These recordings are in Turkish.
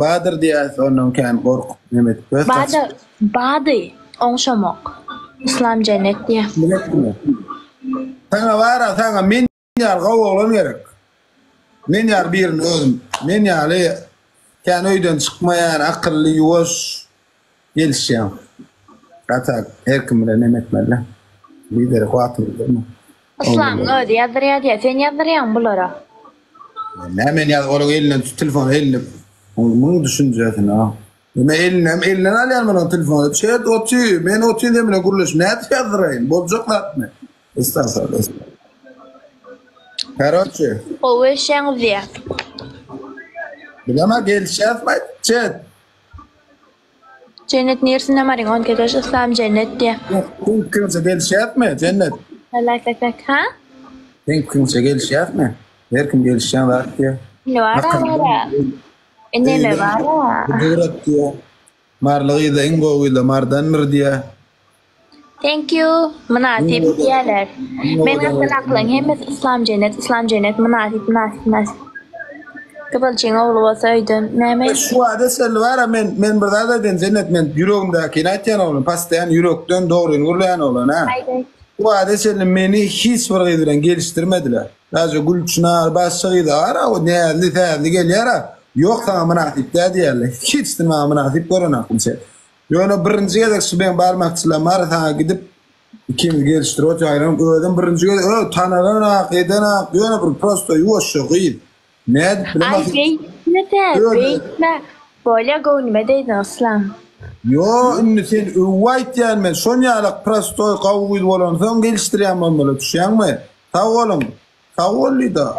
Bahadır diye onun kan kork Mehmet. Bahadır. Oňşamak. İslam cennet diye. Sana var sana min yar gowlan gerek. Min yar birini özüm. Min ýaly kan öýden çykmaýan akylly ýuwaş gelişýär. Gatak her kim bilen emetmeli. Lider guatmy. İslam öýde ýazdyryar diye. Sen ýazdyryň bulara. Nämen ýa ola eline telefon eline. Onu düşünjäsin ha. Men eline alýan bilen telefonu. Şeýet oty, men oty demine guruluş. Näde ýazdyraýyn? Boljaklatmy? Estağfurullah. Короче. O eşeň diye. Bilama gelişýär çet. Cennet nersinde maryň on kedeş İslam cennet diye. Kimse gelişýärmi cennet? Tak ha? Kimse gelişýärmi? Her kim gelişýän var diye. Ne var da? Ne var? Durat diye. Marlygy da ingowy da mardanmyr diye. Thank you. Münasip diýerler. Men aklaklaň hemmes İslam cennet münasip. Kıbalçın oğlu olsa öydün. Näme? Şu adesel var men bir zada den cennet men yüreğimde kinaytyan oğlum pastayan yürekden doğruyun urlayan oğlan ha. Bu adesel meni hiç bir gıydıran geliştirmediler. Lazı gülçünar başçıydı ara o neyli teyli gelýär ha. Yok sana münasip de diýerler. Hiç dima münasip görünakum sen. Ýöne birinji gedek ben barmakçylar marathona gidip ikimiz geliştirip aýram öýden birinji gedek tanalan aqydan ýöne bir prosto ýuwaşyk ýyl. Ne Böyle gönlüme deydin aslan. Yo, sen white yani men sonyalık prosto kavguydu olan son geliştireyim ben böyle düşen mi? Sağ olun. Sağ olun da.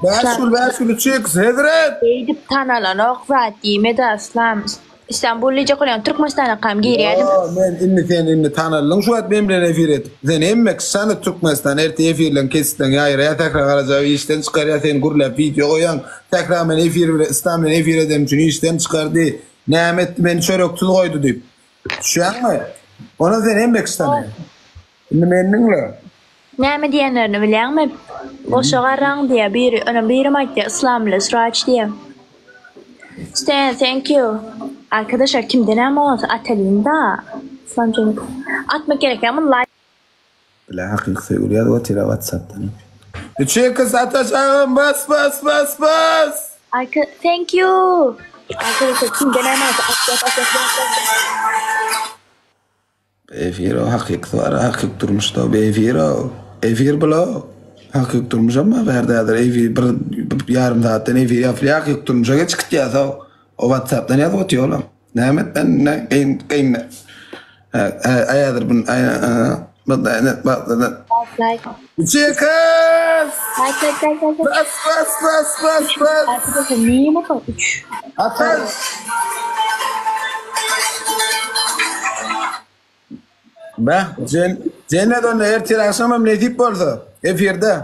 Bersul çık Hedret. Deydip tanalan okzat diyme de aslan. İstanbul'da koyan Türkmenistan'a kam girýärdim. Men inni tanallyň şu wagt men bilen efir et. Sen emmek sana Türkmenistan erti efirlen kesden ýaýra tekrar garaja işten çykarýar sen gurlap video goýan tekrar men efir bilen İslam'dan efir edem üçin işten çykardy. Nämet men çörekçil goýdy diýip. Şuňmy? Ona sen emmek istany. Inni menniňle. Näme diýenlerini bilýärmi? Boşagaran diye biri madde İslamly Suraç diye. Thank you. Arkadaşlar kimden ama olsa Atalinda. İslam cennet. Atmak gerek ama like. La hakik söylüyor ya tira WhatsApp'tan. Çekes atacağım bas. Thank you. Arkadaşlar kimden ama olsa at. Efiro hakik sonra hakik durmuş da efiro. Efir bula. Hakik durmuş ama verdadır efir bir yarım saatten efir ya hakik durmuş geç gitti o WhatsApp'tan yazıp atıyor oğlum. Nämet ben ne ayadır bun bak Çekas! Bas! Arkadaşlar niye bakın? 3. Atar! Bak cennet onu ertir akşamım netip bolsa efirde.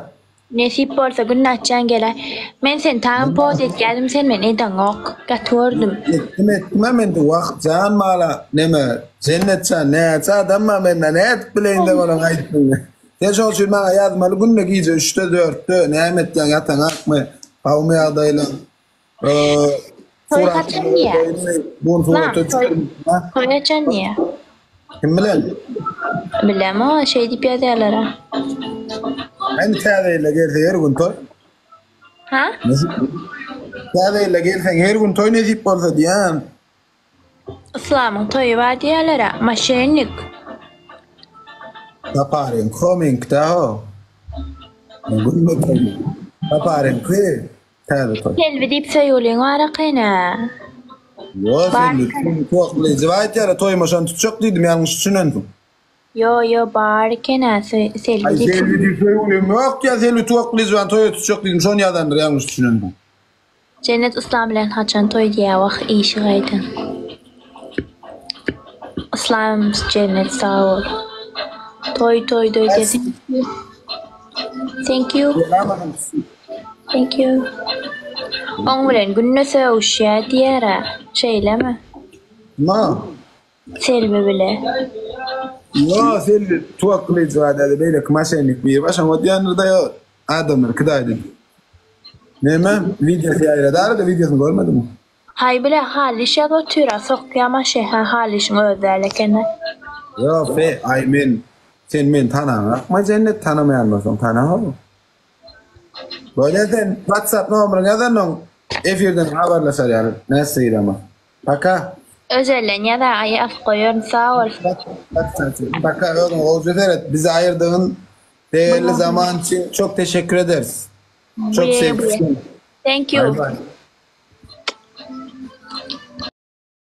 Nesip bolsa günnaçan geler. Men sen tam poz etgeldim sen men eden ok. Gatordum. Etme men de wagt can mala neme cennetçan ne adamma men ne et bilende bolan aytdın. Sen şol üçün bana yazmalı günne giýje 3'te 4'te nämetden yatan akmy hawmy adayla. Toy kaçan niye? Bun foto Toy kaçan niye? Kim bilen? Bilem ama şey dip ýazýarlar. Ben täzeyle gelse her gün toy. Ha? Täzeyle gelsen her gün toy nesip bolsa diýän. İslam'ın toyu var diýerler. Maşenlik. Taparen coming da. Günne toy. Taparen kwe. Täze toy. Selvi dip söýülen wara kayna. Yo sen çok lezzetli toymaşan tutacak dedim yanlış düşünendim. Yo barkena selvi dip. Ay selvi dip söylüyorum yok ya selvi çok lezzetli toy tutacak dedim son yadandır yanlış düşünendim. Cennet İslam bilen haçan toy diye vaq işi gaydın. İslam cennet sağ ol. Toy diye. Thank you. On bilen günne söwüşýär diýär. Şeýlemi? Ma. Selvi bile. Yo selvi çok lezzetli beýle kmaşenlik bir başa modyanlarda yo adamlar kıdaydı. Neyme? Videosu yayınladı da videosunu görmedin mi? Hay bile halişe götüre sokyama şey halişin özellikine. Yo fe ay sen men tanama. Ma cennet tanımayan mısın? Tanama mı? Böyleden WhatsApp numarını yazan efirden haberleşer yani. Neyse ama. Baka. Özellen ya da ayı af koyuyorum sağ ol. Baka oğlum evet bize ayırdığın değerli zaman için çok teşekkür ederiz. Çok Bye, sevdim. Thank Bye you. bye.